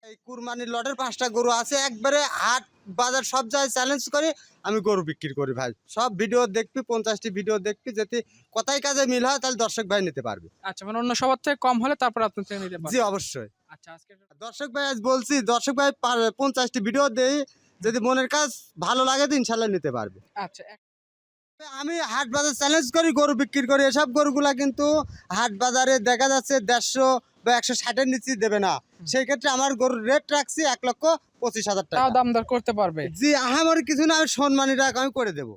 এই কুরবানির লটের 5টা গরু আছে, একবারে হাট বাজার সব জায়গায় চ্যালেঞ্জ করে আমি গরু বিক্রি করি ভাই। সব ভিডিও দেখবি, 50টি ভিডিও দেখবি, যদি কথায় কাজে মিল হয় তাহলে দর্শক ভাই নিতে পারবে। আচ্ছা, মানে অন্য সবার থেকে কম হলে তারপর আপনি থেকে নিতে জি পারবেন। অবশ্যই। আচ্ছা, আজকে দর্শক ভাই আজ বলছি, দর্শক ভাই 50টি ভিডিও দেই, যদি মনের কাজ ভালো লাগে তো ইনশাল্লাহ নিতে পারবে। আচ্ছা আমি হাট বাজার চ্যালেঞ্জ করি গরু বিক্রি করি। এসব গরুগুলা কিন্তু হাট বাজারে দেখা যাচ্ছে 150 বা 160-এর নিচে দেবে না। সেই ক্ষেত্রে আমার গরুর রেট রাখছি 1,25,000 তাও টাকা। দাম দর করতে পারবে। জি আমার কিছু না, আমি সম্মানী টাকা আমি করে দেবো।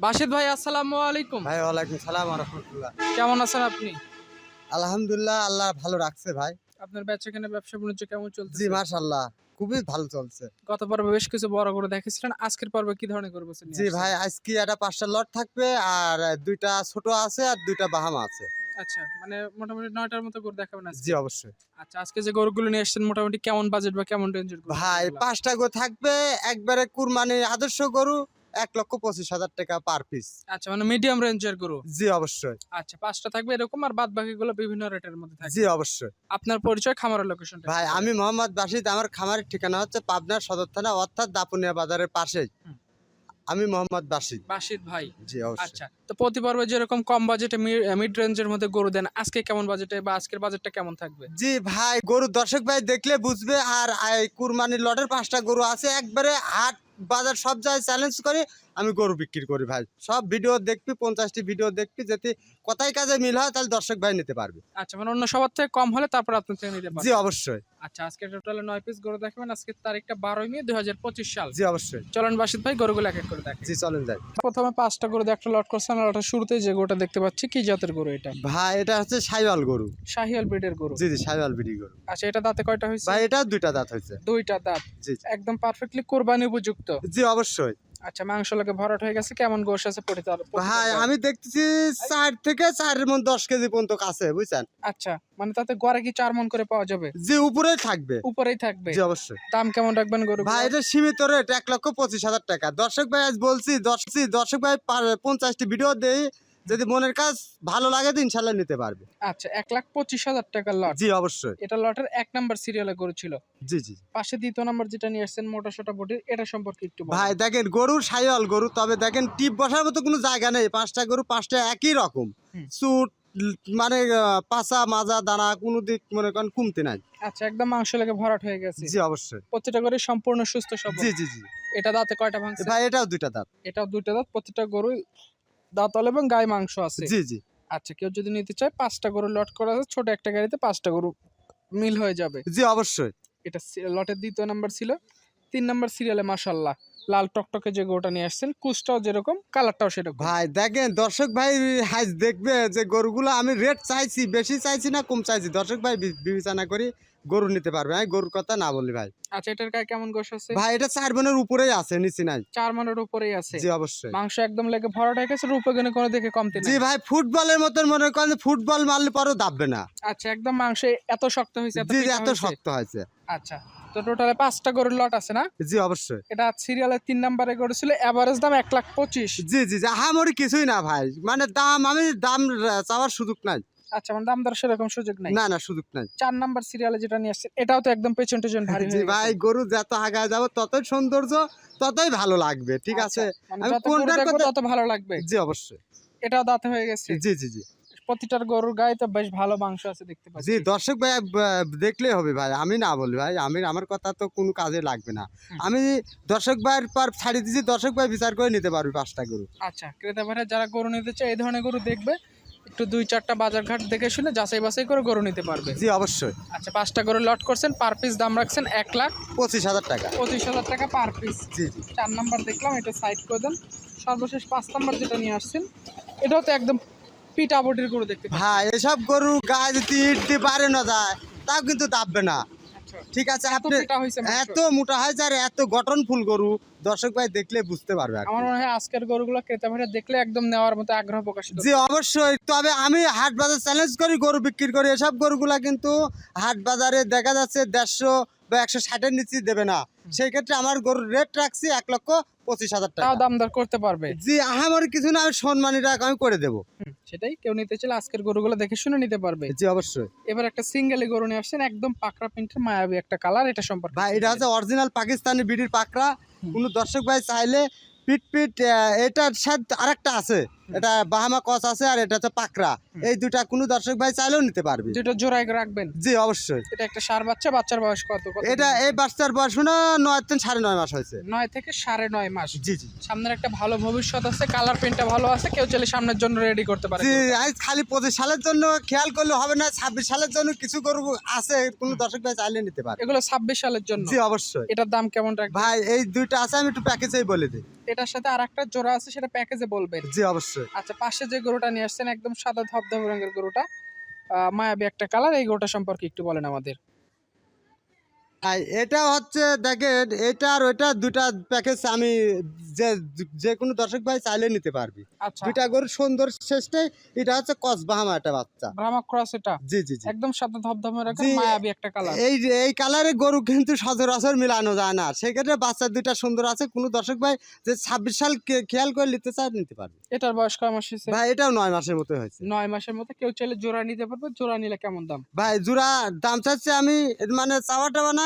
বাশিদ ভাই, আসসালামু আলাইকুম। ভাই ওয়ালাইকুম সালাম ওয়া রাহমাতুল্লাহ। কেমন আছেন আপনি? আলহামদুলিল্লাহ, আল্লাহ ভালো রাখছে ভাই। আপনার বেচাকেনা ব্যবসা বাণিজ্য কেমন জি চলতেছে? মাশাআল্লাহ, খুবই ভালো চলছে। গত পর্বে বেশ কিছু বড় গরু দেখেছিলেন, আজকের পর্বে কি ধরনের গরু বলছেন? জি ভাই, আজকে একটা 5টা লট থাকবে, আর 2টা ছোট আছে, আর 2টা বাহামা আছে। আচ্ছা, মানে মোটামুটি 9টার মতো গরু দেখাবেন আজকে। জি অবশ্যই। আচ্ছা, আজকে যে গরুগুলো নিয়ে আসছেন মোটামুটি কেমন বাজেট বা কেমন রেঞ্জের গরু? ভাই 5টা গরু থাকবে, একবারে কুরবানি আদর্শ গরু, 1,25,000 টাকা পার পিস। আচ্ছা, মানে মিডিয়াম রেঞ্জের গরু। জি অবশ্যই। আচ্ছা, 5টা থাকবে এরকম, আর বাদ বাকিগুলো বিভিন্ন রেটের মধ্যে থাকবে। জি অবশ্যই। আপনার পরিচয়, খামারের লোকেশনটা? ভাই আমি মোহাম্মদ বাশিদ, আমার খামারের ঠিকানা হচ্ছে পাবনা সদর থানা, অর্থাৎ দাপুনিয়া বাজারের পাশেই। হুম। আমি মোহাম্মদ বাশিদ। বাশিদ ভাই। জি অবশ্যই। আচ্ছা, তো প্রতি পর্বে যেরকম কম বাজেটে মিড রেঞ্জের মধ্যে গরু দেন, আজকে কেমন বাজেটে বা আজকের বাজেটটা কেমন থাকবে? জি ভাই, গরু দর্শক ভাই দেখলে বুঝবে। আর এই কুরবানির লটের 5টা গরু আছে, একবারে হাট বাজার সব জায়গায় চ্যালেঞ্জ করে আমি গরু বিক্রি করি ভাই। সব ভিডিও দেখবি, 50টি ভিডিও দেখবি, যদি কথায় কাজে মিল হয় তাহলে দর্শক ভাই নিতে পারবে। আচ্ছা, মানে অন্য সবার থেকে কম হলে তারপর আপনি থেকে নিতে জি পারবেন। অবশ্যই। আচ্ছা, আজকে টোটালে 9 পিস গরু দেখাবেন। আজকের তারিখটা 12 মে 2025 সাল। জি অবশ্যই। চলেন বাশিদ ভাই, গরুগুলো এক এক করে দেখেন। জি চলেন যাই। প্রথমে 5টা গরু দিয়ে একটা লট করছেন, আর লটের শুরুতে যে গরুটা দেখতে পাচ্ছি, কি জাতের গরু এটা? ভাই এটা হচ্ছে সাইওয়াল গরু। শাহিয়াল ব্রিডের গরু। জি জি, সাইওয়াল বিডি গরু। আচ্ছা, এটা দাঁতে কয়টা হয়েছে? ভাই এটা 2টা দাঁত হয়েছে। 2টা দাঁত। জি জি। একদম পারফেক্টলি কোরবানি উপযুক্ত। জি অবশ্যই। আচ্ছা, মাংস লাগে ভরাট হয়ে গেছে। কেমন গোশ আছে ভাই আমি দেখতেছি 4 থেকে 4-এর মধ্যে 10 কেজি পর্যন্ত কাছে, বুঝছেন? আচ্ছা, মানে তাতে গড়ে কি 4 মণ করে পাওয়া যাবে? জি উপরেই থাকবে। উপরেই থাকবে। জি অবশ্যই। দাম কেমন রাখবেন গরু? ভাই এটা সীমিত রেট 1,25,000 টাকা। দর্শক ভাই আজ বলছি, দর্শক ভাই 50টি ভিডিও দেই, যদি মনের কাজ ভালো লাগে তো ইনশাল্লাহ নিতে পারবে। আচ্ছা, 1,25,000 টাকার লট। জি অবশ্যই। এটা লটের 1 নাম্বার সিরিয়ালে গরু ছিল। জি জি। পাশে 2য় নাম্বার যেটা নিয়ে আসছেন মোটা সোটা বডির, এটা সম্পর্কে একটু বলুন। ভাই দেখেন, গরুর সাইওয়াল গরু, তবে দেখেন টিপ বসার মতো কোনো জায়গা নেই। 5টা গরু 5টা একই রকম হুম। চুট, মানে পাছা মাজা দানা কোনো দিক মনে করেন কমতে নাই। আচ্ছা, একদম মাংস লাগে ভরাট হয়ে গেছে। জি অবশ্যই। প্রতিটা গরু সম্পূর্ণ সুস্থ সবল। জি জি জি। এটা দাঁতে কয়টা ভাঙছে? ভাই এটাও 2টা দাঁত। এটাও 2টা দাঁত। প্রতিটা গরু দাঁতাল এবং গায়ে মাংস আছে। জি জি। আচ্ছা, কেউ যদি নিতে চায় 5টা গরু লট করা আছে, ছোট একটা গাড়িতে 5টা গরু মিল হয়ে যাবে। জি অবশ্যই। এটা লটের 2য় নাম্বার ছিল। 3 নাম্বার সিরিয়ালে মাশাআল্লাহ লাল টকটকে যে গরুটা নিয়ে আসছেন, কুচটাও যেরকম, কালারটাও সেরকম। ভাই দেখেন, দর্শক ভাই আজ দেখবে যে গরুগুলো আমি রেট চাইছি, বেশি চাইছি না কম চাইছি, দর্শক ভাই বিবেচনা করি গরু নিতে পারবে। আমি গরুর কথা না বলি ভাই। আচ্ছা, এটার গায়ে কেমন গোশ আছে? ভাই এটা 4 মনের উপরেই আছে, নিচে নাই। 4 মণের উপরেই আছে। জি অবশ্যই। মাংস একদম লেগে ভরাট হয়ে গেছে, রূপে গুণে কোনো দিকে কমতে জি নাই। ভাই, ফুটবলের মতন মনে করেন, ফুটবল মারলে পরেও দাববে না। আচ্ছা, একদম মাংস এত শক্ত হয়েছে, এত জি পিঠা এত হয়েছে। শক্ত হয়েছে। আচ্ছা, তো টোটালে 5টা গরুর লট আছে না? জি অবশ্যই। এটা সিরিয়ালের 3 নাম্বারে গরু ছিল, এভারেজ দাম 1,25,000। জি জি জি, আমারই কিছুই না ভাই, মানে আমি দাম চাওয়ার সুযোগ নাই। আচ্ছা, মানে দাম দর সেরকম সুযোগ নাই। না না, সুযোগ নাই। 4 নাম্বার সিরিয়ালে যেটা নিয়ে আসছে, এটাও তো একদম পেছন টেছন ভারী জি হয়ে ভাই, গেছে। গরু যত আগায় যাবো ততই সৌন্দর্য, ততই ভালো লাগবে। ঠিক আছে, আচ্ছা, মানে আমি যত গরু কোনটার দেখবো কথা। তত ভালো লাগবে। জি অবশ্যই। এটাও দাঁতে হয়ে গেছে। জি জি জি। প্রতিটার গরুর গায়ে তো বেশ ভালো মাংস আছে দেখতে জি পাচ্ছি। দর্শক ভাই দেখলেই হবে ভাই, আমি না বলি ভাই, আমার কথা তো কোনো কাজে লাগবে না। হুম। আমি দর্শক ভাইয়ের পর ছাড়ি দিচ্ছি, দর্শক ভাই বিচার করে নিতে পারবি 5টা গরু। আচ্ছা, ক্রেতা ভাইরা যারা গরু নিতে চায় এই ধরনের গরু দেখবে, একটু 2-4টা বাজার ঘাট দেখে শুনে যাচাই বাছাই করে গরু নিতে পারবে। জি অবশ্যই। আচ্ছা, 5টা গরু লট করছেন, পার পিস দাম রাখছেন 25,000 টাকা। 1,25,000 টাকা পার পিস। জি জি। 4 নাম্বার দেখলাম, এটা সাইড করে দেন। সর্বশেষ 5 নাম্বার যেটা নিয়ে আসছেন, এটাও তো একদম পিটা বডির গরু দেখতে পাচ্ছি। ভাই এসব গরু গায়ে যদি ইট দিয়ে পারে না যায়, তাও কিন্তু দাববে না। আচ্ছা, ঠিক আছে, এত আপনি পিটা হয়েছে মাংস। এত মোটা হয় আর এত গঠনফুল গরু, দর্শক ভাই দেখলে বুঝতে পারবে আর কি। আমার মনে হয় আজকের গরুগুলো ক্রেতা ভাইরা দেখলে একদম নেওয়ার মতো আগ্রহ প্রকাশিত। জি অবশ্যই। তবে আমি হাট বাজার চ্যালেঞ্জ করি গরু বিক্রি করি। এসব গরুগুলা কিন্তু হাট বাজারে দেখা যাচ্ছে 150 বা 160-এর নিচে দেবে না। সেই ক্ষেত্রে আমার গরুর রেট রাখছি 1,25,000 তাও টাকা। দাম দর করতে পারবে। জি আমার কিছু না, আমি সম্মানী টাকা আমি করে দেবো। সেটাই, কেউ নিতে চাইলে আজকের গরুগুলো দেখে শুনে নিতে পারবে। জি অবশ্যই। এবার একটা সিঙ্গেলি গরু নিয়ে আসছেন, একদম পাকড়া প্রিন্টের মায়াবী একটা কালার, এটা সম্পর্কে ভাই এটা হচ্ছে অরিজিনাল পাকিস্তানি বিডির পাকড়া। কোনো দর্শক ভাই চাইলে পিট এটার সাথে আরেকটা আছে, এটা বাহামা কস আছে, আর এটা হচ্ছে পাকড়া। এই দুটা কোনো দর্শক ভাই চাইলেও নিতে পারবে। দুটো জোড়ায় রাখবেন? জি অবশ্যই। এটা একটা ষাঁড় বাচ্চা, বাচ্চার বয়স কত? এটা এই বাচ্চার বয়স না 9 মাস হয়েছে। 9 থেকে 9.5 মাস। জি জি। সামনের একটা ভালো ভবিষ্যৎ আছে, কালার প্রিন্টটা ভালো আছে, কেউ চাইলে সামনের জন্য রেডি করতে পারে। জি আজ খালি 25 সালের জন্য খেয়াল করলে হবে না, 26 সালের জন্য কিছু গরু আছে, কোনো দর্শক ভাই চাইলে নিতে পারে। এগুলো 26 সালের জন্য? জি অবশ্যই। এটার দাম কেমন রাখবেন? ভাই এই দুইটা আছে, আমি একটু প্যাকেজেই বলে দিই। এটার সাথে আরেকটা জোড়া আছে, সেটা প্যাকেজে বলবেন? জি অবশ্যই। আচ্ছা, পাশে যে গরুটা নিয়ে আসছেন একদম সাদা ধবধবে রঙের গরুটা, মায়াবী একটা কালার, এই গরুটা সম্পর্কে একটু বলেন আমাদের। এটা হচ্ছে দেখেন, এটা আর ওইটা দুটা প্যাকেজ আমি যে যে কোনো দর্শক ভাই চাইলে নিতে পারবি। আচ্ছা, দুইটা গরু সুন্দর শেষটাই। এটা হচ্ছে কস বাহামা একটা বাচ্চা। ব্রাহ্মা ক্রস এটা? জি জি জি। একদম সাদা ধবধবে রঙের জি, মায়াবী একটা কালার। এই কালারের গরু কিন্তু সচরাচর মিলানো যায় না, সেক্ষেত্রে বাচ্চা দুইটা সুন্দর আছে। কোনো দর্শক ভাই যে 26 সাল খেয়াল করে নিতে চায় নিতে পারবে। এটার বয়স কয় মাস হয়েছে? ভাই এটাও 9 মাসের মতো হয়েছে। 9 মাসের মতো, কেউ চাইলে জোড়া নিতে পারবে। জোড়া নিলে কেমন দাম? ভাই জোড়া দাম চাচ্ছি আমি, মানে চাওয়া টাওয়া না,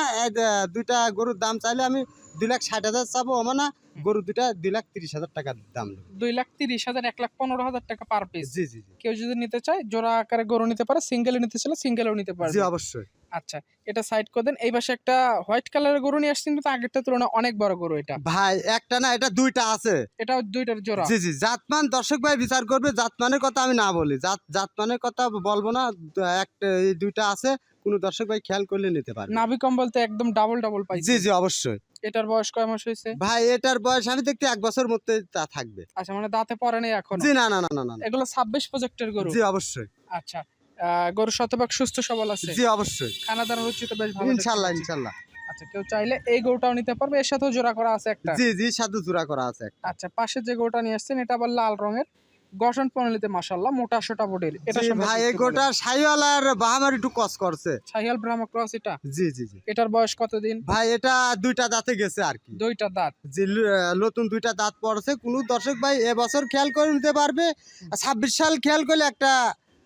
দুইটা গরুর দাম চাইলে আমি 2,60,000 চাবো। মানে গরু দুইটা 2,30,000 টাকার দাম নেবো। 2,30,000, 1,15,000 টাকা পার পিস। জি জি জি। কেউ যদি নিতে চায় জোড়া আকারে গরু নিতে পারে, সিঙ্গেলে নিতে চাইলে সিঙ্গেলও নিতে পারবে। জি অবশ্যই। আচ্ছা, এটা সাইড করে দেন। এই পাশে একটা হোয়াইট কালারের গরু নিয়ে আসছেন, কিন্তু আগেরটার তুলনায় অনেক বড় গরু এটা। ভাই একটা না, এটা দুইটা আছে। এটাও দুইটার জোড়া? জি জি। জাতমান দর্শক ভাই বিচার করবে, জাতমানের কথা আমি না বলি, জাতমানের কথা বলবো না। একটা এই দুইটা আছে, কোনো দর্শক ভাই খেয়াল করলে নিতে পারবে। নাভি কম্বল তো একদম ডাবল পাইছে। জি জি অবশ্যই। এটার বয়স কয় মাস হয়েছে? ভাই এটার বয়স আমি দেখতে 1 বছর মধ্যে তা থাকবে। আচ্ছা, মানে দাঁতে পড়ে নাই এখন? জি না না না না না। এগুলো 26 প্রজেক্টের গরু? জি অবশ্যই। আচ্ছা, গরু শতভাগ সুস্থ সবল আছে? জি অবশ্যই। খানা দানা রুচি তো বেশ ভালো দেখতে ইনশাআল্লাহ পাচ্ছি। ইনশাআল্লাহ। আচ্ছা, কেউ চাইলে এই গরুটাও নিতে পারবে, এর সাথেও জোড়া করা আছে একটা? জি জি, সাথে জোড়া করা আছে একটা। আচ্ছা, পাশে যে গরুটা নিয়ে আসছেন এটা আবার লাল রঙের, গঠন প্রণালীতে মাশাআল্লাহ মোটা সোটা বডির। এটা জি সম্পর্কে ভাই এই একটু বলেন। গোটা সাইওয়াল আর বাহামার একটু কস করছে। শাহিয়াল ব্রাহ্মা ক্রস এটা? জি জি জি। এটার বয়স কতদিন? ভাই এটা দুইটা দাঁতে গেছে আর কি। দুইটা দাঁত? যে নতুন দুইটা দাঁত পড়ছে। কোনো দর্শক ভাই এবছর খেয়াল করে নিতে পারবে। 26 সাল খেয়াল করলে একটা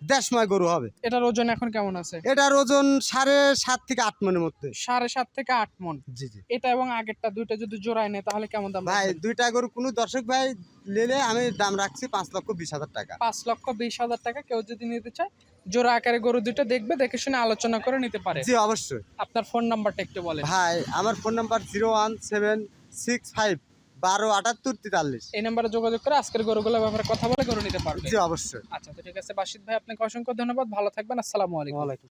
দেশময় গরু হবে। এটার ওজন এখন কেমন আছে? এটার ওজন 7.5 থেকে 8 মনের মধ্যে। 7.5 থেকে 8 মন? জি জি। এটা এবং আগেরটা দুইটা যদি জোড়ায় নেয় তাহলে কেমন দাম ভাই রাখবেন? দুইটা গরু কোনো দর্শক ভাই নিলে আমি দাম রাখছি 5,20,000 টাকা। 5,20,000 টাকা। কেউ যদি নিতে চায় জোড়া আকারে গরু দুইটা দেখবে, দেখে শুনে আলোচনা করে নিতে পারে। জি অবশ্যই। আপনার ফোন নাম্বারটা একটু বলেন। ভাই আমার ফোন নাম্বার 01765 12 78 43। এই নাম্বারে যোগাযোগ করে আজকের গরুগুলোর ব্যাপারে কথা বলে গরু নিতে পারবে। জি অবশ্যই। আচ্ছা, তো ঠিক আছে বাসিত ভাই, আপনাকে অসংখ্য ধন্যবাদ, ভালো থাকবেন, আসসালামু আলাইকুম।